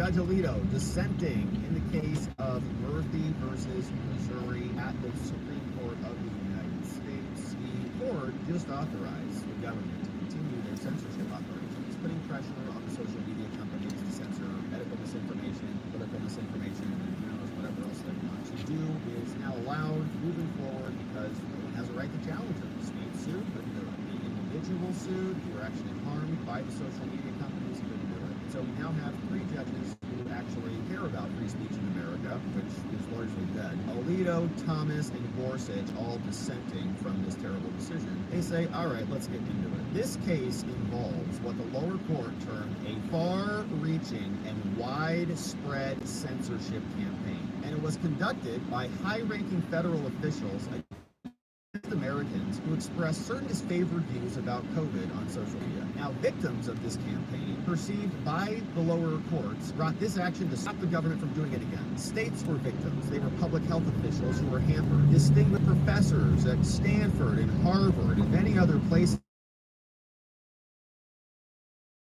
Judge Alito dissenting in the case of Murphy versus Missouri at the Supreme Court of the United States. The court just authorized the government to continue their censorship operations, putting pressure on the social media companies to censor medical misinformation, political misinformation, and who knows whatever else they want to do is now allowed moving forward because no one has a right to challenge them. The state sued, couldn't do it. The individual sued, who were actually harmed by the social media companies, couldn't do it. So we now have 3 judges who actually care about free speech in America, which is largely dead. Alito, Thomas, and Gorsuch all dissenting from this terrible decision. They say, all right, let's get into it. This case involves what the lower court termed a far-reaching and widespread censorship campaign. And it was conducted by high-ranking federal officials against Americans who expressed certain disfavored views about COVID on social media. Now, victims of this campaign, perceived by the lower courts, brought this action to stop the government from doing it again. States were victims. They were public health officials who were hampered. Distinguished professors at Stanford and Harvard and many other places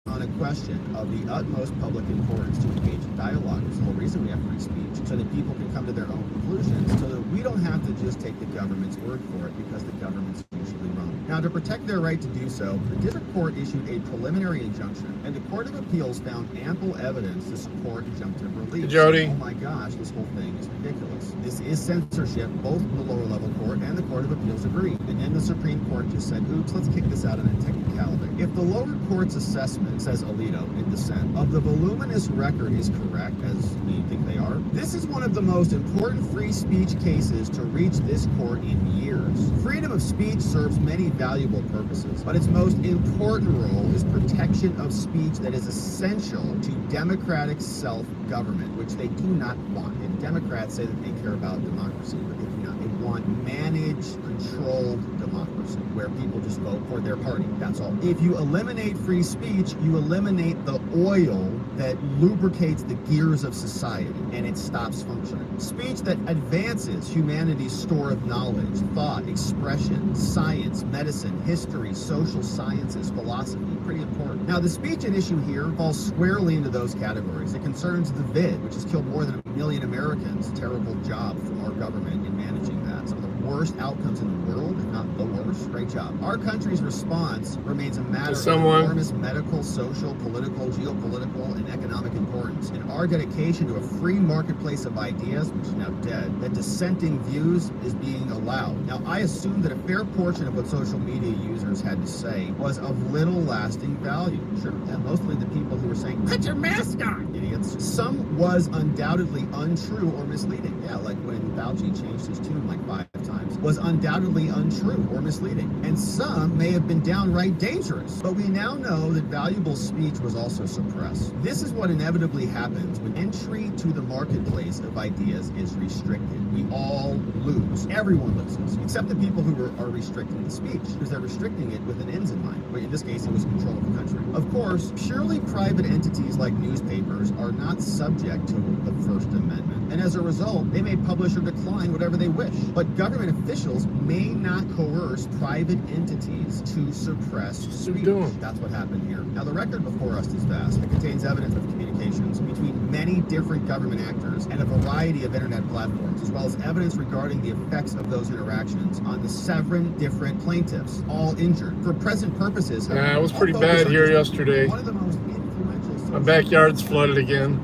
on a question of the utmost public importance to engage in dialogue. It's the whole reason we have free speech, so that people can come to their own conclusions, so that we don't have to just take the government's word for it because the government's usually wrong. Now, to protect their right to do so, the district court issued a preliminary injunction, and the Court of Appeals found ample evidence to support injunctive relief. Jody. Oh my gosh, this whole thing is ridiculous. This is censorship. Both the lower level court and the Court of Appeals agree. And then the Supreme Court just said, oops, let's kick this out on a technicality. If the lower court's assessment, says Alito in dissent, of the voluminous record is correct, as we think they are, this is one of the most important free speech cases to reach this court in years. Freedom of speech serves many valuable purposes, but its most important role is protection of speech that is essential to democratic self-government, which they do not want. And Democrats say that they care about democracy, but they do not. They want managed, controlled democracy, where people just vote for their party. That's all. If you eliminate free speech, you eliminate the oil that lubricates the gears of society, and it stops functioning. Speech that advances humanity's store of knowledge, thought, expression, science, medicine, history, social sciences, philosophy, pretty important. Now, the speech at issue here falls squarely into those categories. It concerns the vid, which has killed more than 1 million Americans. Terrible job from our government in managing that. Some of the worst outcomes in the world, if not the worst. Great job. Our country's response remains a matter of enormous medical, social, political, geopolitical, and economic importance. And our dedication to a free marketplace of ideas, which is now dead, that dissenting views is being allowed. Now, I assume that a fair portion of what social media users had to say was of little lasting value. Sure, and mostly the people who were saying, put your mask on, idiots. Some was undoubtedly untrue or misleading. Yeah, like when Fauci changed his tune like 5 times, was undoubtedly untrue or misleading. And some may have been downright dangerous. But we now know that valuable speech was also suppressed. This is what inevitably happens when entry to the marketplace of ideas is restricted. We all lose. Everyone loses, except the people who are restricting the speech, because they're restricting it with an ends in mind. But in this case, it was control of the country. Of course, purely private entities like newspapers are not subject to the First Amendment. And as a result, they may publish or decline whatever they wish. But government officials may not coerce private entities to suppress speech. That's what happened here. Now, the record before us is vast. It contains evidence of communications between many different government actors and a variety of internet platforms, as well as evidence regarding the effects of those interactions on the 7 different plaintiffs, all injured. For present purposes, yeah, it was pretty bad here yesterday. One of the most influential. My backyard's flooded again.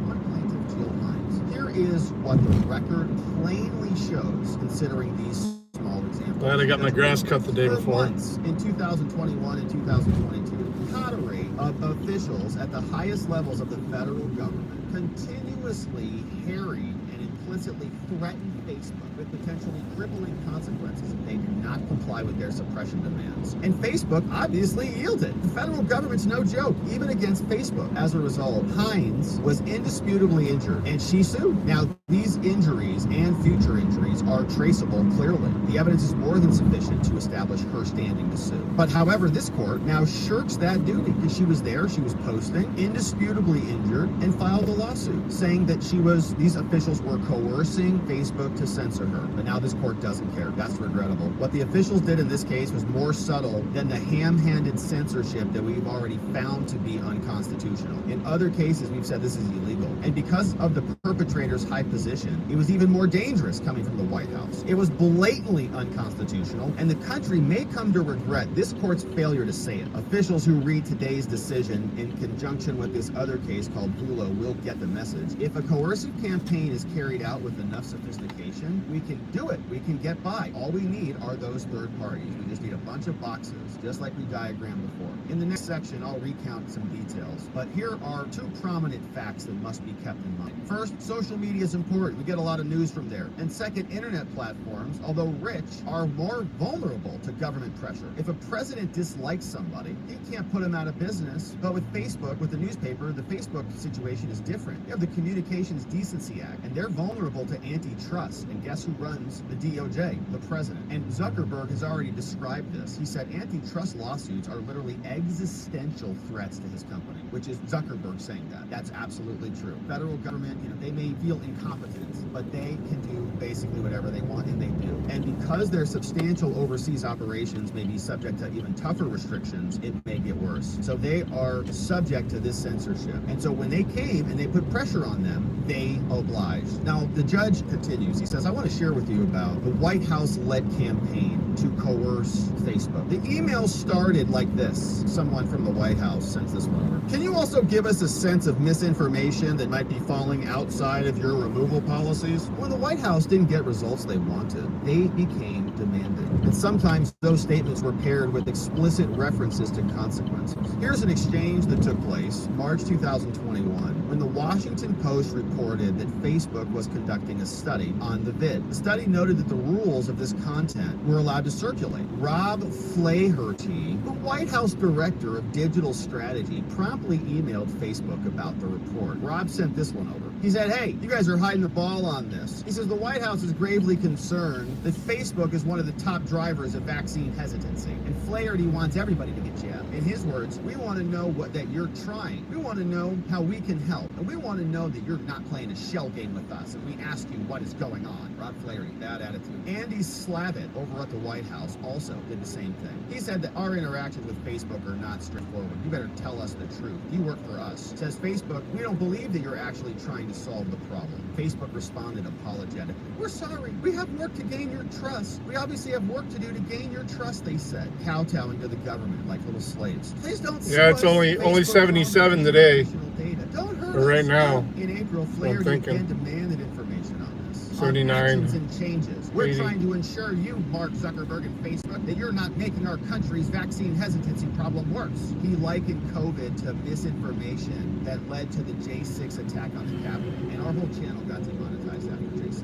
Here is what the record plainly shows, considering these small examples. Glad I got my grass cut the day before. Once, in 2021 and 2022, the cadre of officials at the highest levels of the federal government continuously harried and implicitly threatened Facebook with potentially crippling consequences if they do not comply with their suppression demands. And Facebook obviously yielded. The federal government's no joke, even against Facebook. As a result, Hines was indisputably injured, and she sued. Now, these injuries and future injuries are traceable clearly. The evidence is more than sufficient to establish her standing to sue. But however, this court now shirks that duty because she was there, she was posting, indisputably injured, and filed a lawsuit saying that these officials were coercing Facebook to censor her, but now this court doesn't care. That's regrettable. What the officials did in this case was more subtle than the ham-handed censorship that we've already found to be unconstitutional. In other cases, we've said this is illegal. And because of the perpetrator's high position, it was even more dangerous coming from the White House. It was blatantly unconstitutional, and the country may come to regret this court's failure to say it. Officials who read today's decision in conjunction with this other case called Bulo will get the message. If a coercive campaign is carried out with enough sophistication, we can do it. We can get by. All we need are those third parties. We just need a bunch of boxes, just like we diagrammed before. In the next section, I'll recount some details, but here are two prominent facts that must be kept in mind. First, social media is important. We get a lot of news from there. And second, internet platforms, although rich, are more vulnerable to government pressure. If a president dislikes somebody, he can't put him out of business. But with Facebook, with the newspaper, the Facebook situation is different. You have the Communications Decency Act, and they're vulnerable to antitrust. And guess who runs the DOJ? The president. And Zuckerberg has already described this. He said antitrust lawsuits are literally existential threats to his company, which is Zuckerberg saying that. That's absolutely true. Federal government, they may feel incompetent, but they can do basically whatever they want, and they do. And because their substantial overseas operations may be subject to even tougher restrictions, it may get worse. So they are subject to this censorship. And so when they came and they put pressure on them, they obliged. Now, the judge continues. He says, I want to share with you about the White House-led campaign to coerce Facebook. The email started like this. Someone from the White House sends this one over. Can you also give us a sense of misinformation that might be falling outside of your removal policies? When the White House didn't get results they wanted, they became demanding. And sometimes those statements were paired with explicit references to consequences. Here's an exchange that took place March 2021 when the Washington Post reported that Facebook was conducting a study on the vid. The study noted that the rules of this content were allowed to circulate. Rob Flaherty, the White House Director of Digital Strategy, promptly emailed Facebook about the report. Rob sent this one over. He said, hey, you guys are hiding the ball on this. He says the White House is gravely concerned that Facebook is one of the top drivers of vaccine hesitancy, and Flaherty wants everybody to get jabbed. In his words, we want to know that you're trying. We want to know how we can help, and we want to know that you're not playing a shell game with us, and we ask you what is going on. Rob Flaherty, bad attitude. Andy Slavitt over at the White House also did the same thing. He said that our interactions with Facebook are not straightforward. You better tell us the truth. You work for us. Says Facebook, we don't believe that you're actually trying to solve the problem. Facebook responded apologetically. We're sorry. We have work to gain your trust. We obviously have work to do to gain your trust, they said, kowtowing to the government like little slaves. Please don't sue Yeah, it's us. only Facebook 77 today. Data. Don't hurt Or right us. now. In April, Flaherty again demanded information on this. 39. On actions and changes. We're 80. trying to ensure you, Mark Zuckerberg and Facebook, that you're not making our country's vaccine hesitancy problem worse. He likened COVID to misinformation that led to the J6 attack on the Capitol. And our whole channel got demonetized after J6.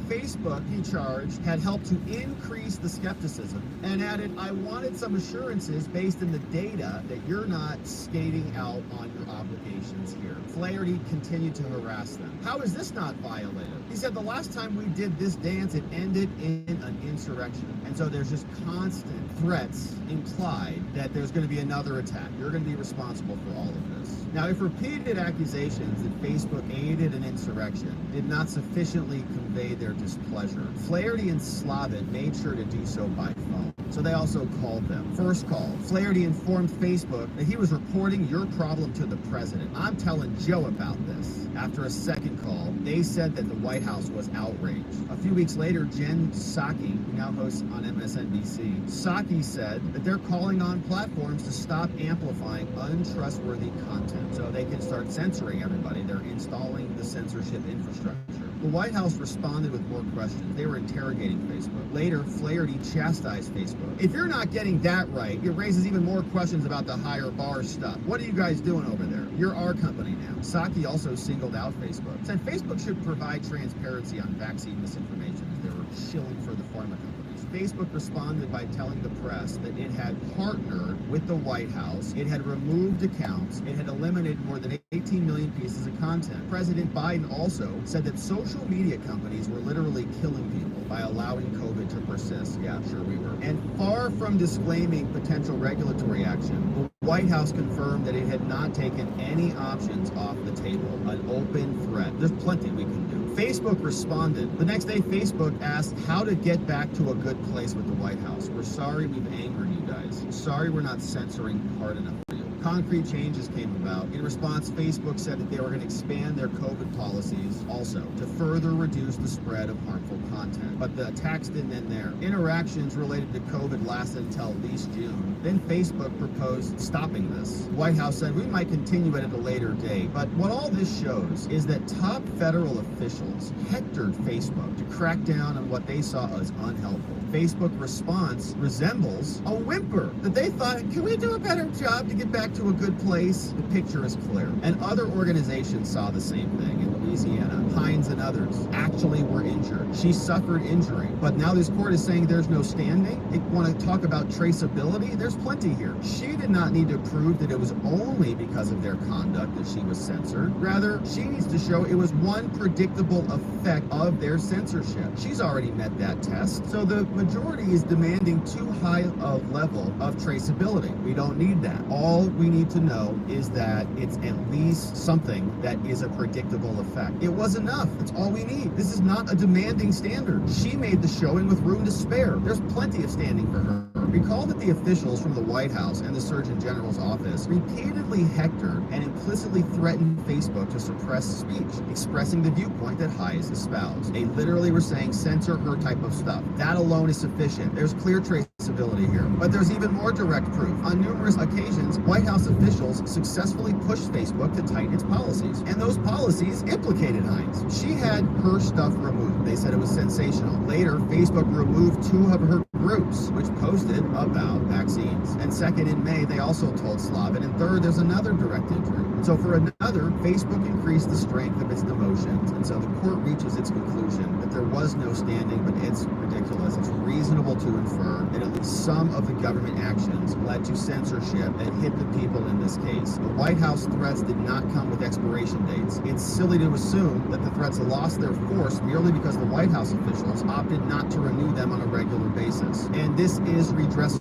Facebook, he charged, had helped to increase the skepticism and added, I wanted some assurances based in the data that you're not skating out on your obligations here. Flaherty continued to harass them. How is this not violated? He said the last time we did this dance, it ended in an insurrection. And so there's just constant threats implied that there's going to be another attack. You're going to be responsible for all of this. Now, if repeated accusations that Facebook aided an insurrection did not sufficiently convey their displeasure, Flaherty and Slavitt made sure to do so by phone. So they also called them. First call, Flaherty informed Facebook that he was reporting your problem to the president. I'm telling Joe about this. After a second call, they said that the White House was outraged. A few weeks later, Jen Psaki, who now hosts on MSNBC, Psaki said that they're calling on platforms to stop amplifying untrustworthy content so they can start censoring everybody. They're installing the censorship infrastructure. The White House responded with more questions. They were interrogating Facebook. Later, Flaherty chastised Facebook. If you're not getting that right, it raises even more questions about the higher bar stuff. What are you guys doing over there? You're our company now. Psaki also singled out Facebook. Said Facebook should provide transparency on vaccine misinformation as they were shilling for the pharma companies. Facebook responded by telling the press that it had partnered with the White House, it had removed accounts, it had eliminated more than 18 million pieces of content. President Biden also said that social media companies were literally killing people by allowing COVID to persist. Yeah, sure we were. And far from disclaiming potential regulatory action, the White House confirmed that it had not taken any options off the table. An open threat. There's plenty we can do. Facebook responded. The next day, Facebook asked how to get back to a good place with the White House. We're sorry we've angered you guys. Sorry we're not censoring hard enough for you. Concrete changes came about. In response, Facebook said that they were going to expand their COVID policies also to further reduce the spread of harmful content. But the attacks didn't end there. Interactions related to COVID lasted until at least June. Then Facebook proposed stopping this. The White House said we might continue it at a later date. But what all this shows is that top federal officials hectored Facebook to crack down on what they saw as unhelpful. Facebook response resembles a whimper that they thought, can we do a better job to get back to a good place? The picture is clear. And other organizations saw the same thing in Louisiana. Hines and others actually were injured. She suffered injury. But now this court is saying there's no standing. They want to talk about traceability. There's plenty here. She did not need to prove that it was only because of their conduct that she was censored. Rather, she needs to show it was one predictable effect of their censorship. She's already met that test. So the majority is demanding too high a level of traceability. We don't need that. All we need to know is that it's at least something that is a predictable effect. It was enough. That's all we need. This is not a demanding standard. She made the showing with room to spare. There's plenty of standing for her. Recall that the officials from the White House and the Surgeon General's office repeatedly hectored and implicitly threatened Facebook to suppress speech, expressing the viewpoint that Hayes espoused. They literally were saying censor her type of stuff. That alone is sufficient. There's clear traceability here. But there's even more direct proof. On numerous occasions, White House officials successfully pushed Facebook to tighten its policies. And those policies implicated Hines. She had her stuff removed. They said it was sensational. Later, Facebook removed 2 of her groups, which posted about vaccines. And second, in May, they also told Slavin. And third, there's another direct injury. And so for another, Facebook increased the strength of its demotions. And so the court reaches its conclusion that there was no standing, but it's ridiculous. It's reasonable to infer that at least some of the government actions led to censorship that hit the people in this case. The White House threats did not come with expiration dates. It's silly to assume that the threats lost their force merely because the White House officials opted not to renew them on a regular basis. And this is redressable.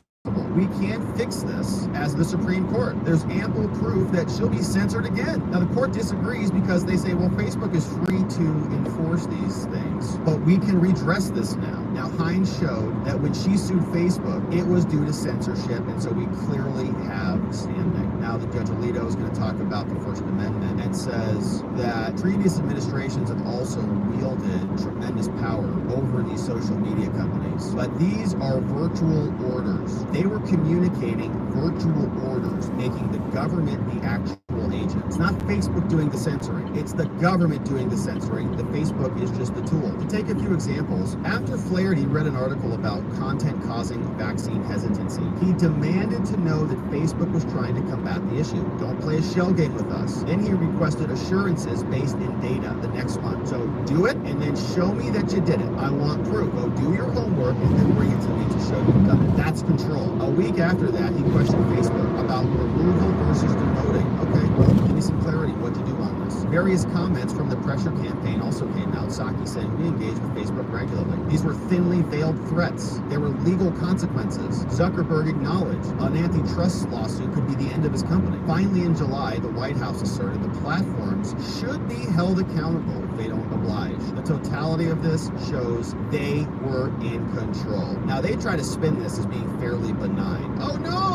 We can't fix this as the Supreme Court. There's ample proof that she'll be censored again. Now, the court disagrees because they say, well, Facebook is free to enforce these things, but we can redress this now. Now, Hines showed that when she sued Facebook, it was due to censorship, and so we clearly have standing. Now, the Judge Alito is going to talk about the First Amendment and says that previous administrations have also wielded tremendous power over these social media companies, but these are virtual orders. They were communicating virtual orders, making the government the actual agent. It's not Facebook doing the censoring. It's the government doing the censoring. The Facebook is just the tool. To take a few examples, after Flaherty read an article about content causing vaccine hesitancy, he demanded to know that Facebook was trying to combat the issue. Don't play a shell game with us. Then he requested assurances based in data the next month. So do it and then show me that you did it. I want proof. Go do your homework and then bring it to me to show you've done it. That's control. A week after that, he questioned Facebook about removal versus demoting. Okay, well, give me some clarity. What'd you do on this? Various comments from the pressure campaign also came out. Psaki saying we engage with Facebook regularly. These were thinly veiled threats. There were legal consequences. Zuckerberg acknowledged an antitrust lawsuit could be the end of his company. Finally, in July, the White House asserted the platforms should be held accountable if they don't oblige. The totality of this shows they were in control. Now, they try to spin this as being fairly benign. Oh, no.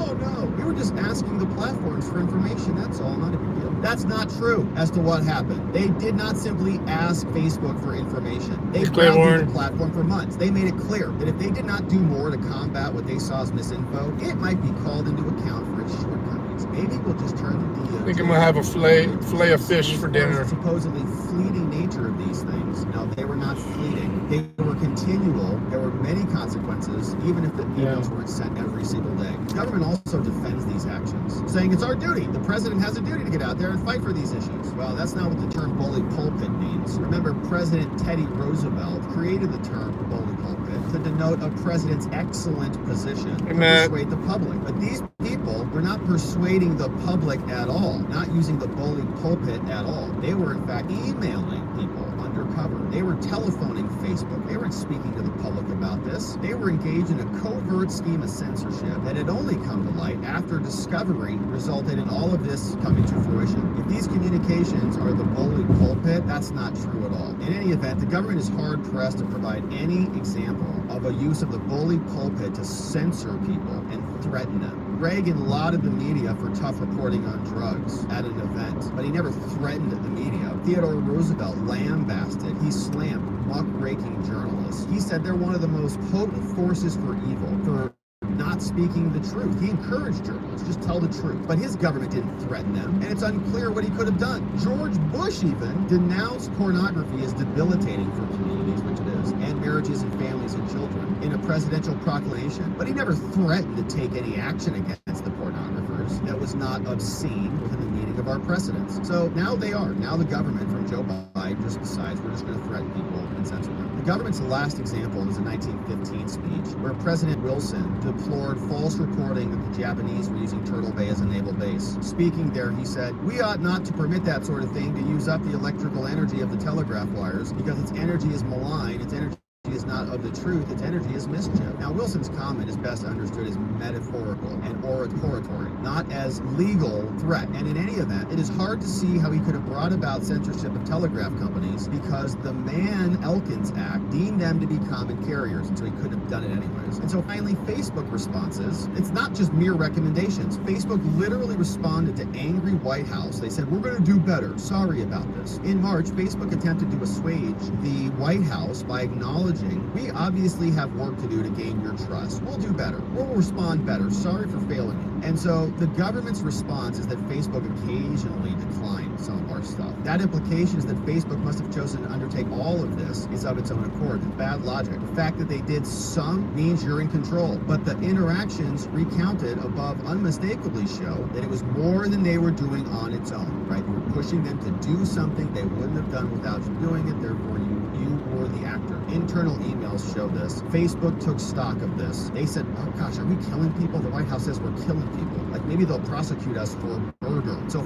We were just asking the platforms for information. That's all. Not a big deal. That's not true as to what happened. They did not simply ask Facebook for information. They grounded the platform for months. They made it clear that if they did not do more to combat what they saw as misinfo, it might be called into account for its shortcomings. Maybe we'll just turn to DOJ. I think I'm going to have a fillet of fish for dinner. The supposedly fleeting nature of these things. Now, they were not fleeting. They were continual. There were many consequences, even if the emails weren't sent every single day. The government also defends these actions, saying it's our duty. The president has a duty to get out there and fight for these issues. Well, that's not what the term bully pulpit means. Remember, President Teddy Roosevelt created the term bully pulpit to denote a president's excellent position to persuade the public. But these people were not persuading the public at all, not using the bully pulpit at all. They were, in fact, emailing people on undercover. They were telephoning Facebook. They weren't speaking to the public about this. They were engaged in a covert scheme of censorship that had only come to light after discovery resulted in all of this coming to fruition. If these communications are the bully pulpit, that's not true at all. In any event, the government is hard-pressed to provide any example of a use of the bully pulpit to censor people and threaten them. Reagan lauded the media for tough reporting on drugs at an event, but he never threatened the media. Theodore Roosevelt lambasted, he slammed muckraking journalists. He said they're one of the most potent forces for evil, for not speaking the truth. He encouraged journalists, just tell the truth. But his government didn't threaten them, and it's unclear what he could have done. George Bush even denounced pornography as debilitating for communities, which it is, and marriages and families and children in a presidential proclamation. But he never threatened to take any action against the pornographers that was not obscene within the meaning of our precedents. So now they are. Now the government from Joe Biden just decides we're just going to threaten people and censor them. The government's last example is a 1915 speech where President Wilson deplored false reporting that the Japanese were using Turtle Bay as a naval base. Speaking there, he said, "We ought not to permit that sort of thing to use up the electrical energy of the telegraph wires because its energy is malign, its energy is not of the truth, its energy is mischief." Now, Wilson's comment is best understood as metaphorical and oratory, not as legal threat. And in any event, it is hard to see how he could have brought about censorship of telegraph companies because the Mann-Elkins Act deemed them to be common carriers, and so he couldn't have done it anyways. And so finally, Facebook responses. It's not just mere recommendations. Facebook literally responded to angry White House. They said, "We're going to do better. Sorry about this." In March, Facebook attempted to assuage the White House by acknowledging, "We obviously have work to do to gain your trust. We'll do better. We'll respond better. Sorry for failing you." And so the government's response is that Facebook occasionally declined some of our stuff. That implication is that Facebook must have chosen to undertake all of this is of its own accord. Bad logic. The fact that they did some means you're in control, but the interactions recounted above unmistakably show that it was more than they were doing on its own, right? You were pushing them to do something they wouldn't have done without you doing it, therefore you were the actor. Internal emails show this. Facebook took stock of this. They said, "Oh gosh, are we killing people?" The White House says we're killing people. Like maybe they'll prosecute us for murder. So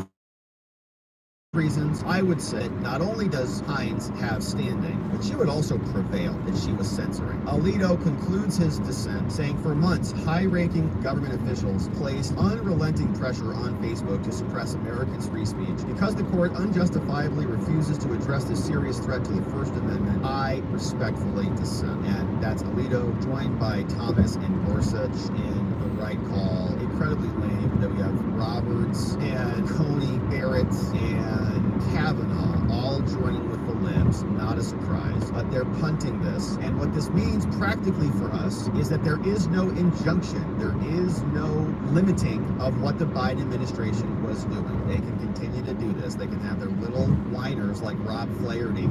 reasons, I would say not only does Hines have standing, but she would also prevail that she was censoring. Alito concludes his dissent, saying for months, high-ranking government officials placed unrelenting pressure on Facebook to suppress Americans' free speech. Because the court unjustifiably refuses to address this serious threat to the First Amendment, I respectfully dissent. And that's Alito, joined by Thomas and Gorsuch in the right call. Incredibly lame that we have Roberts and Coney Barrett and Kavanaugh all joining with the libs. Not a surprise, but they're punting this. And what this means practically for us is that there is no injunction. There is no limiting of what the Biden administration was doing. They can continue to do this. They can have their little whiners like Rob Flaherty.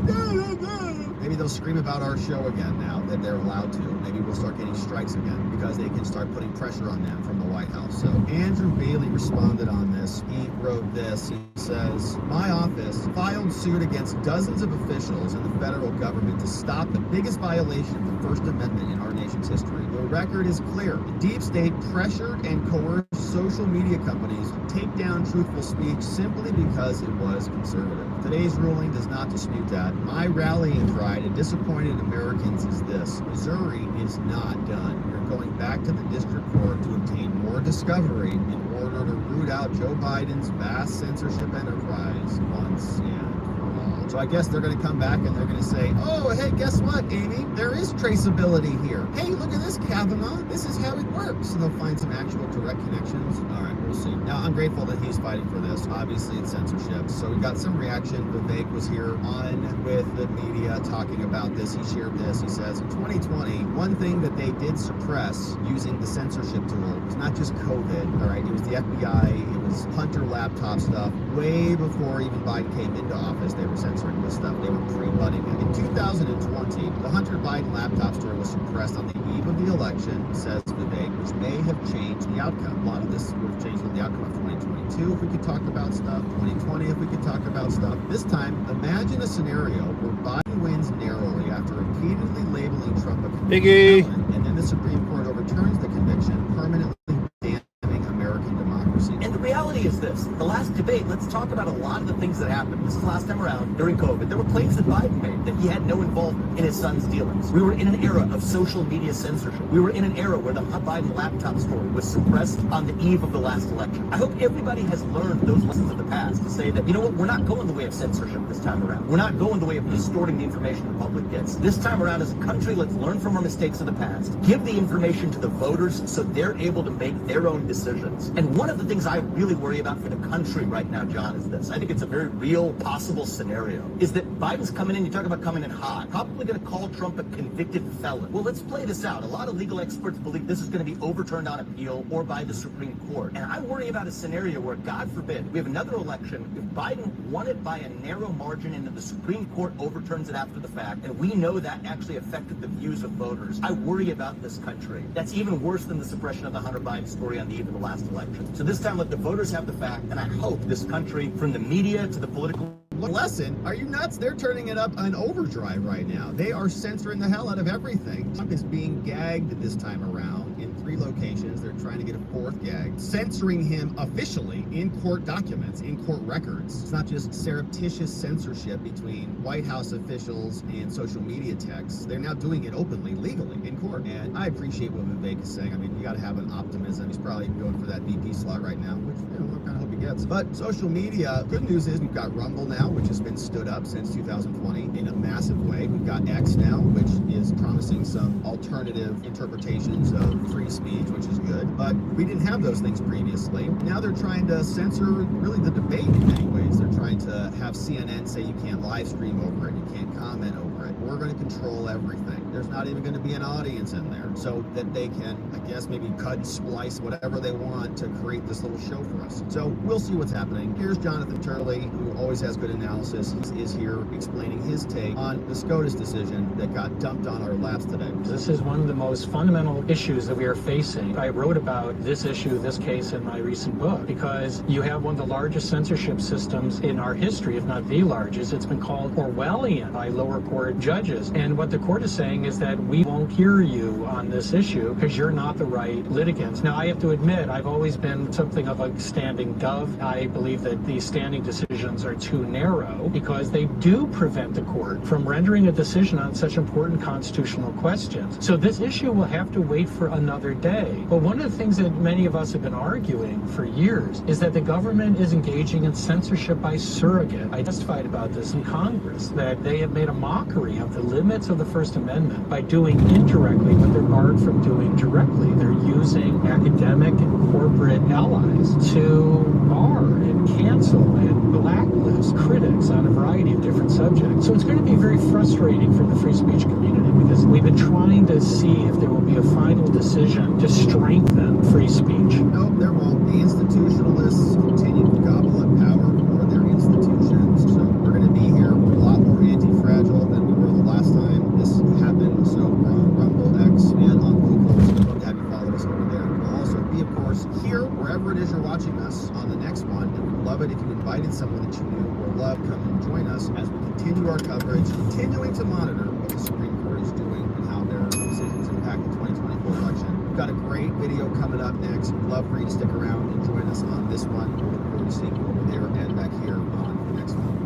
Maybe they'll scream about our show again now that they're allowed to. Maybe we'll start getting strikes again because they can start putting pressure on them from the White House. So Andrew Bailey responded on this. He wrote this. He says, "My office filed suit against dozens of officials in the federal government to stop the biggest violation of the First Amendment in our nation's history. The record is clear. The deep state pressured and coerced social media companies to take down truthful speech simply because it was conservative. Today's ruling does not dispute that. My rallying cry to disappointed Americans is this: Missouri is not done. We're going back to the district court to obtain more discovery in order to root out Joe Biden's vast censorship enterprise once and for all." So I guess they're going to come back and they're going to say, "Oh, hey, guess what, Amy? There is traceability here. Hey, look at this, Kavanaugh. This is how it works." And they'll find some actual direct connections. All right, we'll see. Now, I'm grateful that he's fighting for this. Obviously, it's censorship. So we got some reaction. Vivek was here on with the media talking about this. He shared this. He says, in 2020, one thing that they did suppress using the censorship tool was not just COVID, all right? It was the FBI. It was Hunter laptop stuff. Way before even Biden came into office, they were censoring this stuff. They were pre-butting it. In 2020, the Hunter Biden laptop story was suppressed on the eve of the election, says Vivek, which may have changed the outcome. A lot of this would have changed the outcome of 2022 if we could talk about stuff, 2020 if we could talk about stuff. This time, imagine a scenario where Biden wins narrowly after repeatedly labeling Trump a convicted felon, and then the Supreme Court overturns the conviction, permanently damning American democracy. And the reality is this: the last debate, let's talk talk about a lot of the things that happened. This is last time around during COVID. There were claims that Biden made that he had no involvement in his son's dealings. We were in an era of social media censorship. We were in an era where the Biden laptop story was suppressed on the eve of the last election. I hope everybody has learned those lessons of the past to say that, you know what, we're not going the way of censorship this time around. We're not going the way of distorting the information the public gets. This time around, as a country, let's learn from our mistakes of the past. Give the information to the voters so they're able to make their own decisions. And one of the things I really worry about for the country right now, John, is this. I think it's a very real, possible scenario, is that Biden's coming in, you talk about coming in hot, probably going to call Trump a convicted felon. Well, let's play this out. A lot of legal experts believe this is going to be overturned on appeal or by the Supreme Court. And I worry about a scenario where, God forbid, we have another election. If Biden won it by a narrow margin and the Supreme Court overturns it after the fact, and we know that actually affected the views of voters, I worry about this country. That's even worse than the suppression of the Hunter Biden story on the eve of the last election. So this time, let the voters have the fact, and I hope this country, from the media to the political lesson. Are you nuts? They're turning it up on overdrive right now. They are censoring the hell out of everything. Trump is being gagged this time around in 3 locations. They're trying to get a 4th gag, censoring him officially in court documents, in court records. It's not just surreptitious censorship between White House officials and social media texts. They're now doing it openly, legally, in court. And I appreciate what Vivek is saying. I mean, you got to have an optimism. He's probably going for that VP slot right now, which, you know, I kind of hope he gets. But social media, good news is we've got Rumble now, which has been stood up since 2020 in a massive way. We've got X now, which is promising some alternative interpretations of free speech, which is good. But we didn't have those things previously. Now they're trying to censor really the debate in many ways. They're trying to have CNN say you can't live stream over it, you can't comment over it. We're going to control everything. There's not even going to be an audience in there, so that they can, I guess, maybe cut and splice whatever they want to create this little show for us. So we'll see what's happening. Here's Jonathan Turley, who always has good analysis. He is here explaining his take on the SCOTUS decision that got dumped on our laps today. This is one of the most fundamental issues that we are facing. I wrote about this issue, this case, in my recent book, because you have one of the largest censorship systems in our history, if not the largest. It's been called Orwellian by lower court judges. And what the court is saying is that we won't hear you on this issue because you're not the right litigants. Now, I have to admit, I've always been something of a standing dove. I believe that these standing decisions are too narrow because they do prevent the court from rendering a decision on such important constitutional questions. So this issue will have to wait for another day. But one of the things that many of us have been arguing for years is that the government is engaging in censorship by surrogate. I testified about this in Congress, that they have made a mockery of the limits of the First Amendment by doing indirectly what they're barred from doing directly. They're using academic and corporate allies to bar and cancel and blacklist critics on a variety of different subjects. So it's going to be very frustrating for the free speech community because we've been trying to see if there will be a final decision to strengthen free speech. Nope, there won't. The institutionalists continue to gobble up power for their institutions. So we're going to be here. We're a lot more anti-fragile than we were the last time this happened. So we're on Rumble, X, and on Google. So we'd love to have you follow us over there. We'll also be, of course, here, wherever it is you're watching us on the next one. And we'd love it if you invited someone that you knew or loved come and join us as we continue our coverage, continuing to monitor what the Supreme Court is doing and how their decisions impact the 2024 election. We've got a great video coming up next. We'd love for you to stick around and join us on this one. We look forward to seeing you over there and back here on the next one.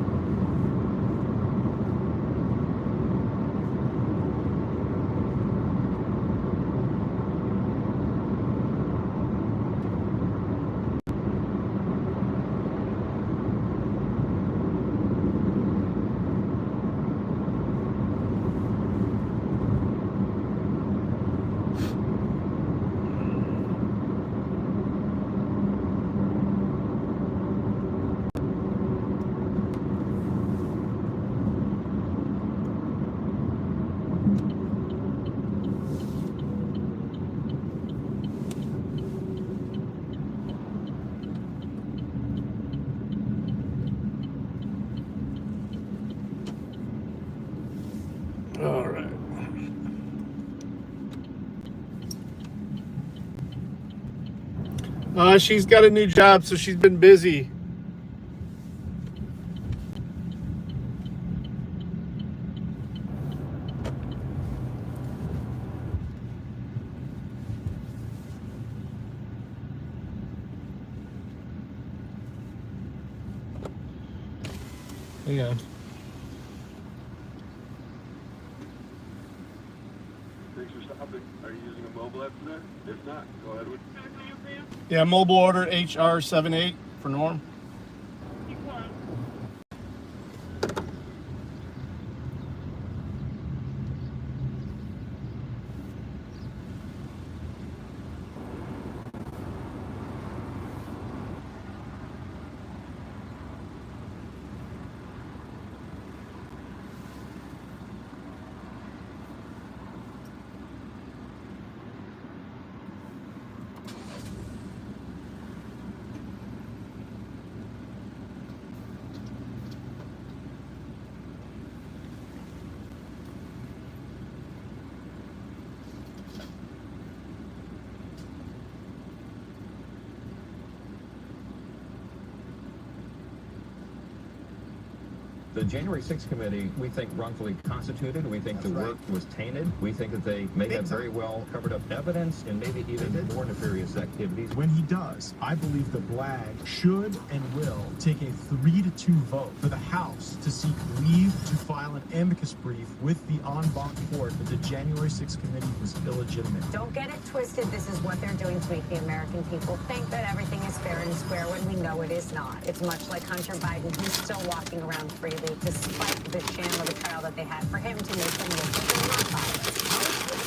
All right. She's got a new job, so she's been busy. Yeah. Thanks for stopping. Are you using a mobile app today? If not, go ahead with. Yeah, mobile order HR78 for Norm. The January 6th committee, we think wrongfully constituted. We think That's the right. work was tainted. We think that they may Big have very time. well covered up evidence and maybe even did. more nefarious activities. When he does, I believe the BLAG should and will take a 3-2 vote for the House to seek leave to file an amicus brief with the en banc court that the January 6th committee was illegitimate. Don't get it twisted. This is what they're doing to make the American people think that everything is fair and square when we know it is not. It's much like Hunter Biden, who's still walking around freely despite the sham of the trial that they had for him to make them look like they're not biased.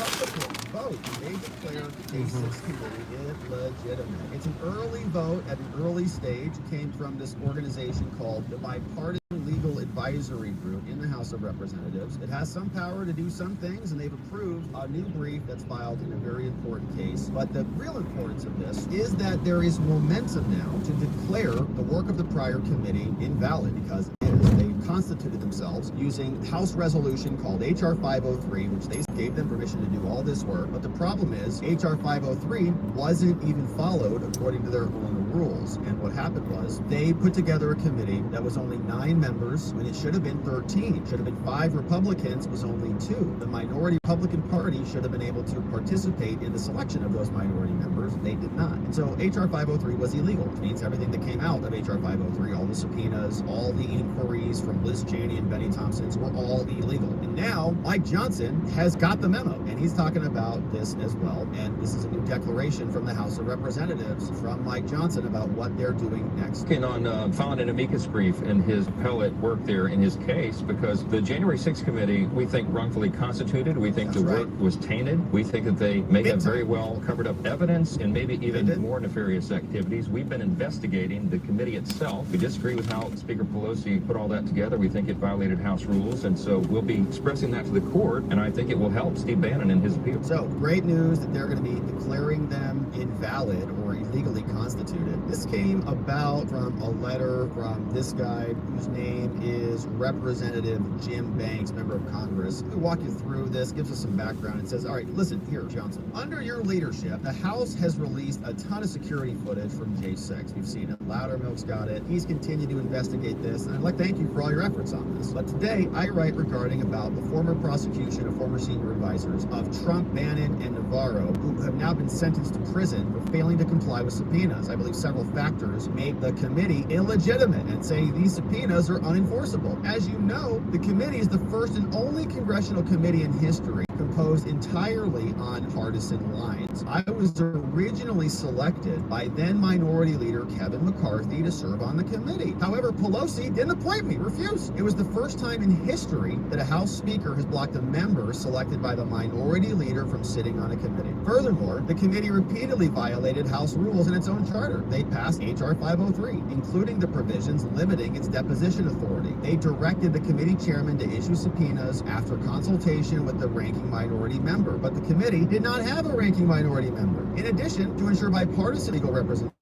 Republicans vote. They declare the J6 committee illegitimate. It's an early vote at an early stage. It came from this organization called the Bipartisan Legal Advisory Group in the House of Representatives. It has some power to do some things, and they've approved a new brief that's filed in a very important case. But the real importance of this is that there is momentum now to declare the work of the prior committee invalid, because it is. They constituted themselves using House resolution called HR 503, which they gave them permission to do all this work. But the problem is HR 503 wasn't even followed according to their own rules. And what happened was they put together a committee that was only 9 members when it should have been 13. Should have been 5 Republicans, was only 2. The minority Republican Party should have been able to participate in the selection of those minority members. They did not. And so HR 503 was illegal, which means everything that came out of HR 503, all the subpoenas, all the inquiries from Liz Cheney and Benny Thompson's were all illegal. And now Mike Johnson has got the memo, and he's talking about this as well. And this is a new declaration from the House of Representatives from Mike Johnson about what they're doing next. Working on filing an amicus brief in his appellate work there in his case, because the January 6th committee, we think wrongfully constituted. We think That's the right. work was tainted. We think that they may Big have very time. well covered up evidence and maybe did. even more nefarious activities. We've been investigating the committee itself. We disagree with how Speaker Pelosi put all that together. We think it violated House rules, and so we'll be expressing that to the court, and I think it will help Steve Bannon in his appeal. So, great news that they're going to be declaring them invalid or illegally constituted. This came about from a letter from this guy whose name is Representative Jim Banks, member of Congress. We'll walk you through this, gives us some background, and says, all right, listen, here, Johnson. Under your leadership, the House has released a ton of security footage from J6. We've seen it. Loudermilk's got it. He's continued to investigate this, and I'd like to thank you for all your efforts on this. But today, I write regarding about the former prosecution of former senior advisors of Trump, Bannon, and Navarro, who have now been sentenced to prison for failing to comply with subpoenas. I believe several factors make the committee illegitimate and say these subpoenas are unenforceable. As you know, the committee is the first and only congressional committee in history composed entirely on partisan lines. I was originally selected by then Minority Leader Kevin McCarthy to serve on the committee. However, Pelosi didn't appoint me, refused. It was the first time in history that a House Speaker has blocked a member selected by the Minority Leader from sitting on a committee. Furthermore, the committee repeatedly violated House rules in its own charter. They passed HR 503, including the provisions limiting its deposition authority. They directed the committee chairman to issue subpoenas after consultation with the ranking minority member, but the committee did not have a ranking minority member. In addition, to ensure bipartisan legal representation,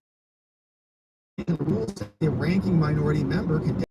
the rules say the ranking minority member can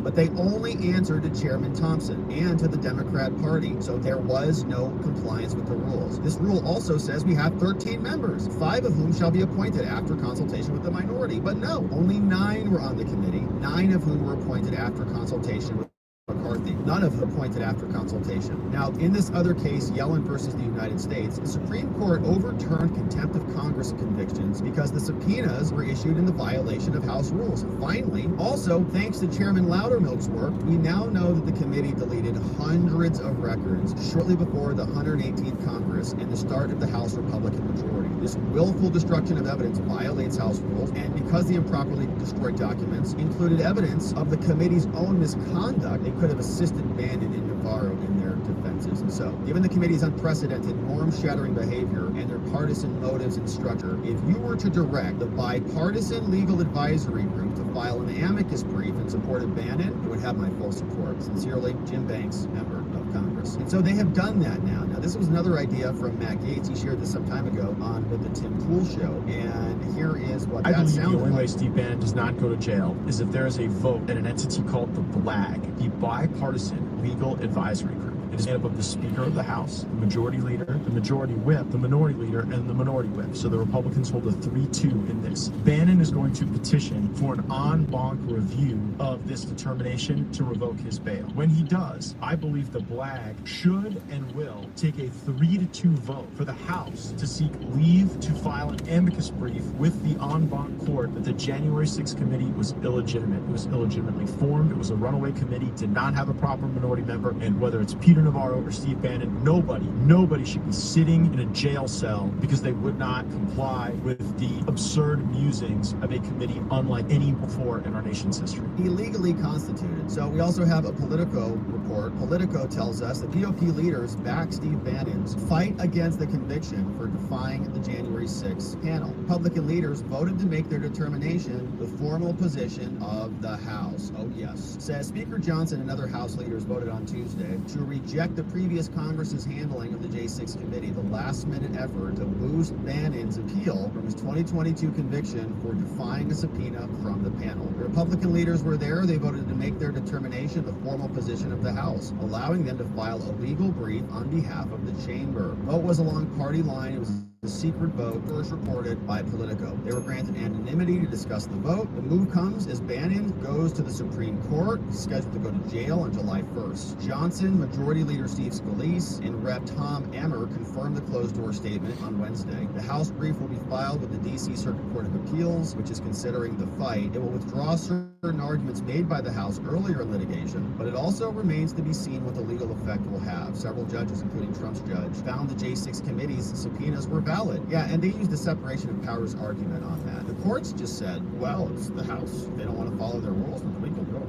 but they only answered to Chairman Thompson and to the Democrat Party, so there was no compliance with the rules. This rule also says we have 13 members, 5 of whom shall be appointed after consultation with the minority. But no, only 9 were on the committee, 9 of whom were appointed after consultation with McCarthy, none of them appointed after consultation. Now, in this other case, Yellen versus the United States, the Supreme Court overturned contempt of Congress convictions because the subpoenas were issued in the violation of House rules. And finally, also, thanks to Chairman Loudermilk's work, we now know that the committee deleted hundreds of records shortly before the 118th Congress and the start of the House Republican majority. This willful destruction of evidence violates House rules, and because the improperly destroyed documents included evidence of the committee's own misconduct, they could have assisted Bannon and Navarro in their defenses. And so, given the committee's unprecedented norm-shattering behavior and their partisan motives and structure, if you were to direct the bipartisan legal advisory group to file an amicus brief in support of Bannon, it would have my full support. Sincerely, Jim Banks, member of Congress. And so they have done that now. Now, this was another idea from Matt Gaetz. He shared this some time ago on the Tim Pool Show. And here is what that sounded like. I believe the only way Steve Bannon does not go to jail is if there is a vote at an entity called the BLAG, the Bipartisan Legal Advisory Group. It is made up of the Speaker of the House, the Majority Leader, the Majority Whip, the Minority Leader, and the Minority Whip. So the Republicans hold a 3-2 in this. Bannon is going to petition for an en banc review of this determination to revoke his bail. When he does, I believe the BLAG should and will take a 3-2 vote for the House to seek leave to file an amicus brief with the en banc court that the January 6th committee was illegitimate. It was illegitimately formed. It was a runaway committee, did not have a proper minority member, and whether it's Peter Navarro or Steve Bannon, nobody should be sitting in a jail cell because they would not comply with the absurd musings of a committee unlike any before in our nation's history. Illegally constituted. So we also have a Politico report. Politico tells us that GOP leaders back Steve Bannon's fight against the conviction for defying the January 6th panel. Republican leaders voted to make their determination the formal position of the House. Oh yes. Says Speaker Johnson and other House leaders voted on Tuesday to reject the previous Congress's handling of the J6 committee, the last-minute effort to boost Bannon's appeal from his 2022 conviction for defying a subpoena from the panel. The Republican leaders were there. They voted to make their determination the formal position of the House, allowing them to file a legal brief on behalf of the chamber. The vote was along party line. It was the secret vote first reported by Politico. They were granted anonymity to discuss the vote. The move comes as Bannon goes to the Supreme Court. He's scheduled to go to jail on July 1st. Johnson, Majority Leader Steve Scalise, and Rep. Tom Emmer confirmed the closed-door statement on Wednesday. The House brief will be filed with the D.C. Circuit Court of Appeals, which is considering the fight. It will withdraw certain arguments made by the House earlier in litigation, but it also remains to be seen what the legal effect will have. Several judges, including Trump's judge, found the J6 committee's subpoenas were valid. Yeah, and they used the separation of powers argument on that. The courts just said, well, it's the House. They don't want to follow their rules.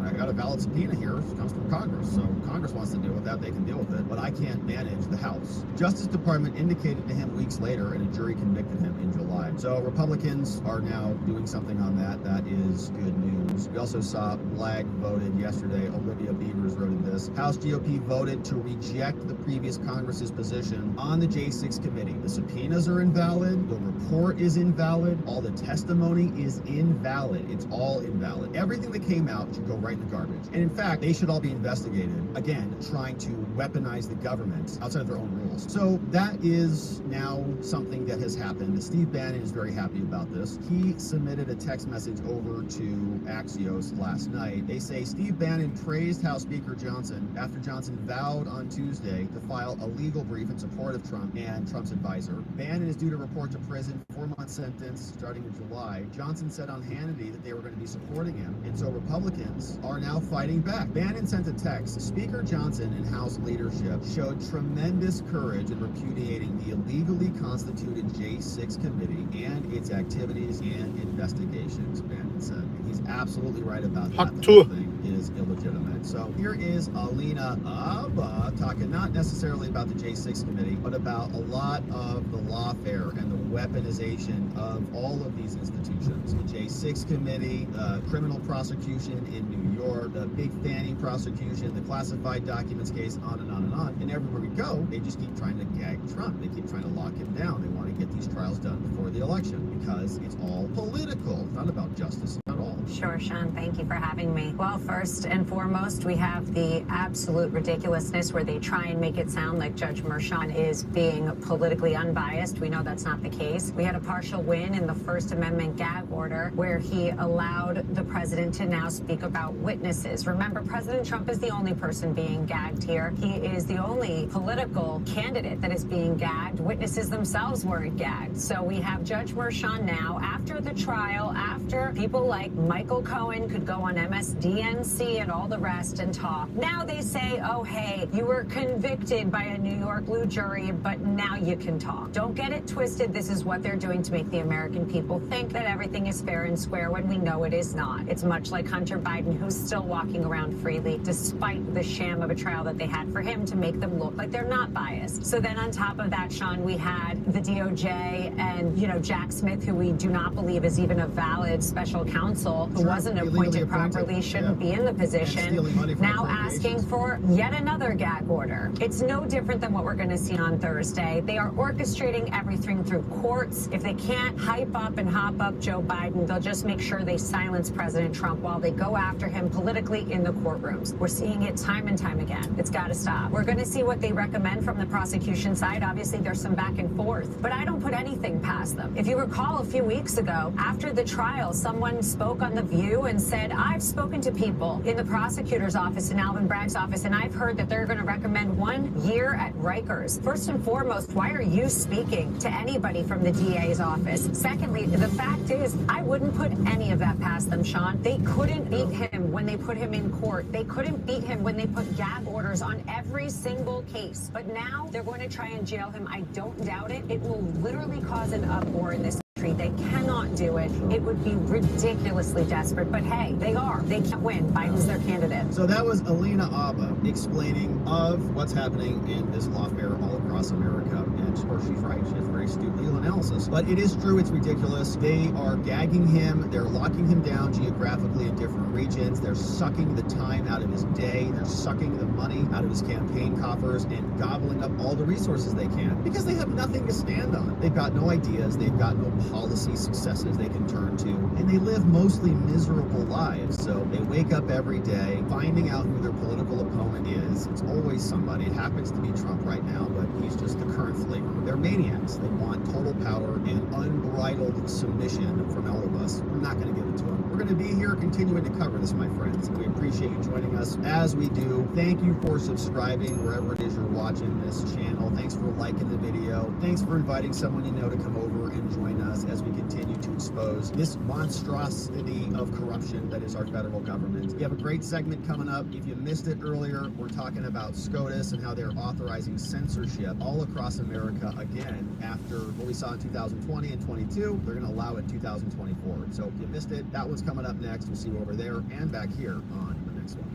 I got a valid subpoena here. It comes from Congress. So Congress wants to deal with that. They can deal with it. But I can't manage the House. The Justice Department indicated to him weeks later, and a jury convicted him in July. So Republicans are now doing something on that. That is good news. We also saw BLAG voted yesterday. Olivia Beavers wrote in this. House GOP voted to reject the previous Congress's position on the J6 committee. The subpoenas are invalid. The report is invalid. All the testimony is invalid. It's all invalid. Everything that came out should go right in the garbage. And in fact, they should all be investigated. Again, trying to weaponize the government outside of their own rules. So that is now something that has happened. Steve Bannon is very happy about this. He submitted a text message over to Axios last night. They say Steve Bannon praised House Speaker Johnson after Johnson vowed on Tuesday to file a legal brief in support of Trump and Trump's advisor. Bannon is due to report to prison, 4-month sentence starting in July. Johnson said on Hannity that they were going to be supporting him, and so Republicans are now fighting back. Bannon sent a text. Speaker Johnson and House leadership showed tremendous courage in repudiating the illegally constituted J6 committee and its activities and investigations, Bannon said. And he's absolutely right about that. The whole thing is illegitimate. So here is Alina Abba talking not necessarily about the J6 committee, but about a lot of the lawfare and the weaponization of all of these institutions. The J6 committee, the criminal prosecution in New York, the big Fannie prosecution, the classified documents case, on and on and on. And everywhere we go, they just keep trying to gag Trump. They keep trying to lock him down. They want to get these trials done before the election because it's all political. It's not about justice at all. Sure, Sean. Thank you for having me. Well, first and foremost, we have the absolute ridiculousness where they try and make it sound like Judge Merchan is being politically unbiased. We know that's not the case. We had a partial win in the First Amendment gag order where he allowed the president to now speak about witnesses. Remember, President Trump is the only person being gagged here. He is the only political candidate that is being gagged. Witnesses themselves weren't gagged. So we have Judge Merchan now, after the trial, after people like Michael Cohen could go on MSDNC and all the rest and talk. Now they say, oh, hey, you were convicted by a New York blue jury, but now you can talk. Don't get it twisted. This is what they're doing to make the American people think that everything is fair and square when we know it is not. It's much like Hunter Biden, who's still walking around freely despite the sham of a trial that they had for him to make them look like they're not biased. So then on top of that, Sean, we had the DOJ and, Jack Smith, who we do not believe is even a valid special counsel, who wasn't appointed properly, shouldn't be in the position, now asking for yet another gag order. It's no different than what we're going to see on Thursday. They are orchestrating everything through courts. If they can't hype up and hop up Joe Biden, they'll just make sure they silence President Trump while they go after him politically in the courtrooms. We're seeing it time and time again. It's got to stop. We're going to see what they recommend from the prosecution side. Obviously, there's some back and forth, but I don't put anything past them. If you recall, a few weeks ago, after the trial, someone spoke on The View and said, I've spoken to people in the prosecutor's office, in Alvin Bragg's office, and I've heard that they're going to recommend 1 year at Rikers. First and foremost, why are you speaking to anybody from the DA's office? Secondly, the fact is, I wouldn't put any of that past them, Sean. They couldn't beat him when they put him in court. They couldn't beat him when they put gag orders on every single case. But now they're going to try and jail him. I don't doubt it. It will literally cause an uproar in this country. They cannot do it. It would be ridiculously desperate. But hey, they are. They can't win. Biden's their candidate. So that was Alina Abba explaining of what's happening in this lawfare all across America. And of course, she's right. She has very astute legal analysis. But it is true. It's ridiculous. They are gagging him. They're locking him down geographically in different regions. They're sucking the time out of his day. They're sucking the money out of his campaign coffers and gobbling up all the resources they can because they have nothing to stand on. They've got no ideas. They've got no policy successes they can turn to. And they live mostly miserable lives. So they wake up every day finding out who their political opponent is. It's always somebody. It happens to be Trump right now, but he's just the current flavor. They're maniacs. They want total power and unbridled submission from all of us. We're not going to give it to them. We're going to be here continuing to cover this, my friends. We appreciate you joining us as we do. Thank you for subscribing wherever it is you're watching this channel. Thanks for liking the video. Thanks for inviting someone you know to come over and join us as we continue to expose this monstrosity of corruption that is our federal government. We have a great segment coming up. If you missed it earlier, we're talking about SCOTUS and how they're authorizing censorship all across America again after what we saw in 2020 and 22. They're going to allow it in 2024. So if you missed it, that one's coming up next. We'll see you over there and back here on the next one.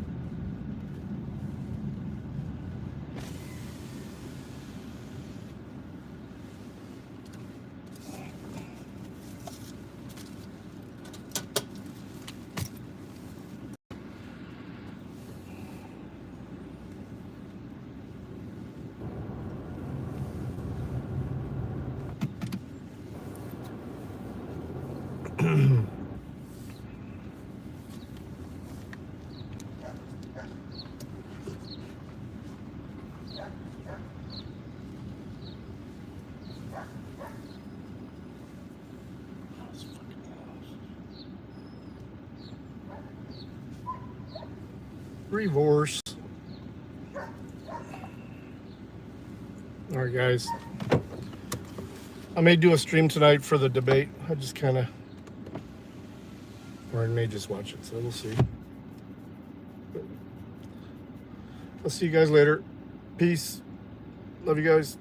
Reverse. All right, guys. I may do a stream tonight for the debate. I just kind of, or I may just watch it, so we'll see. I'll see you guys later. Peace. Love you guys.